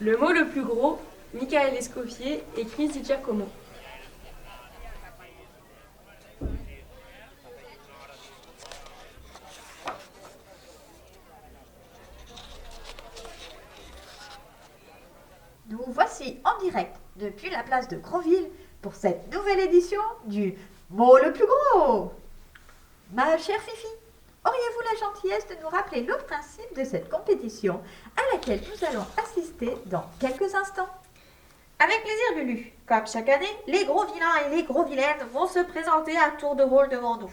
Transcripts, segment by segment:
Le mot le plus gros, Michael Escoffier et Chris Di Giacomo. Nous voici en direct depuis la place de Grosville pour cette nouvelle édition du mot le plus gros. Ma chère Fifi, auriez-vous la gentillesse de nous rappeler le principe de cette compétition à laquelle nous allons assister dans quelques instants? Avec plaisir, Lulu. Comme chaque année, les gros vilains et les gros vilaines vont se présenter à tour de rôle devant nous,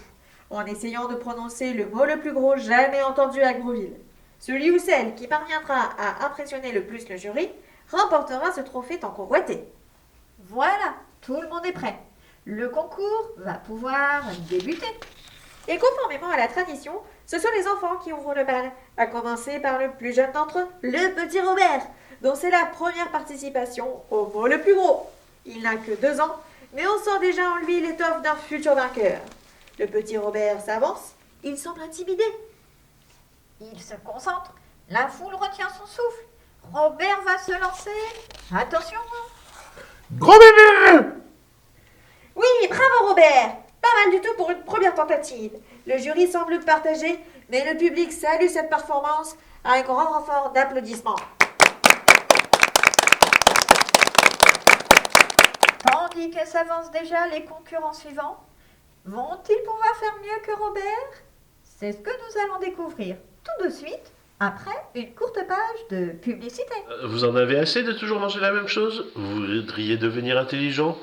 en essayant de prononcer le mot le plus gros jamais entendu à Grosville. Celui ou celle qui parviendra à impressionner le plus le jury remportera ce trophée tant convoité. Voilà, tout le monde est prêt. Le concours va pouvoir débuter. Et conformément à la tradition, ce sont les enfants qui ouvrent le bal, à commencer par le plus jeune d'entre eux, le petit Robert, dont c'est la première participation au mot le plus gros. Il n'a que 2 ans, mais on sent déjà en lui l'étoffe d'un futur vainqueur. Le petit Robert s'avance, il semble intimidé. Il se concentre, la foule retient son souffle. Robert va se lancer. Attention. Gros bébé! Oui, bravo Robert! Pas mal du tout pour une première tentative. Le jury semble partagé, mais le public salue cette performance à un grand renfort d'applaudissements. Tandis que s'avancent déjà les concurrents suivants, vont-ils pouvoir faire mieux que Robert? C'est ce que nous allons découvrir tout de suite, après une courte page de publicité. Vous en avez assez de toujours manger la même chose? Vous voudriez devenir intelligent?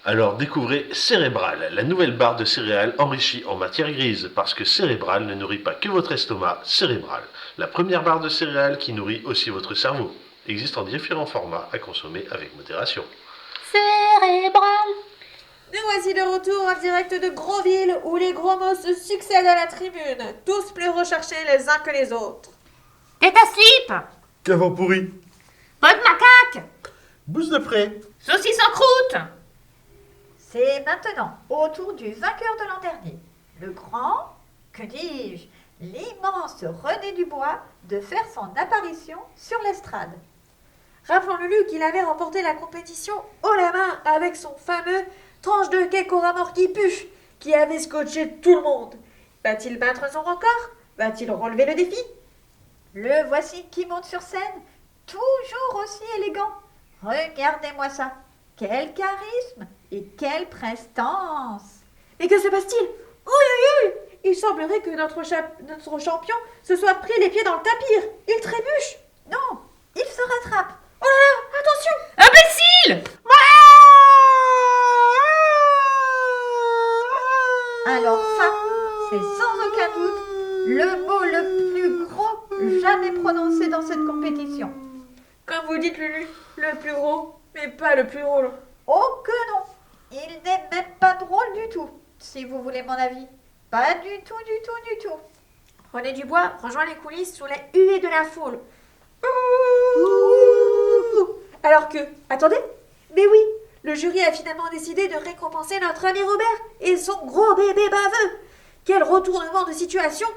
Alors découvrez Cérébral, la nouvelle barre de céréales enrichie en matière grise, parce que Cérébral ne nourrit pas que votre estomac. Cérébral, la première barre de céréales qui nourrit aussi votre cerveau, existe en différents formats à consommer avec modération. Cérébral. Nous voici de retour en direct de Grosville, où les gros mots se succèdent à la tribune, tous plus recherchés les uns que les autres. Tête à slip. Qu'avant pourri. Pas de macaque. Bouse de près. Saucisse en croûte. C'est maintenant au tour du vainqueur de l'an dernier, le grand, que dis-je, l'immense René Dubois, de faire son apparition sur l'estrade. Rappelons Lulu qu'il avait remporté la compétition haut la main avec son fameux tranche de cake au rat mort qui pue, qui avait scotché tout le monde. Va-t-il battre son record? Va-t-il relever le défi? Le voici qui monte sur scène, toujours aussi élégant. Regardez-moi ça, quel charisme et quelle prestance. Mais que se passe-t-il? Oui, oui, oui! Il semblerait que notre champion se soit pris les pieds dans le tapis. Il trébuche. Non, il se rattrape. Oh là là, attention! Imbécile. Alors ça, c'est sans aucun doute le mot le plus gros jamais prononcé dans cette compétition. Comme vous dites, Lulu, le plus gros, mais pas le plus drôle. Oh que non, il n'est même pas drôle du tout, si vous voulez mon avis. Pas du tout, du tout, du tout. René Dubois rejoint les coulisses sous les huées de la foule. Alors que, attendez, mais oui, le jury a finalement décidé de récompenser notre ami Robert et son gros bébé baveux. Quel retournement de situation!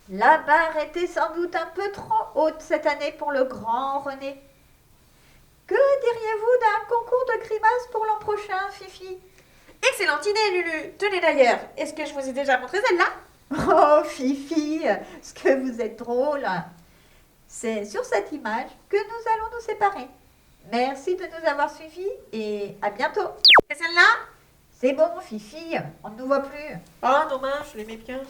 La barre était sans doute un peu trop haute cette année pour le grand René. Que diriez-vous d'un concours de grimaces pour l'an prochain, Fifi? Excellente idée, Lulu. Tenez d'ailleurs, est-ce que je vous ai déjà montré celle-là? Oh, Fifi, ce que vous êtes drôle. C'est sur cette image que nous allons nous séparer. Merci de nous avoir suivis et à bientôt. Et celle-là? C'est bon, Fifi, on ne nous voit plus. Oh, dommage, je l'aimais bien.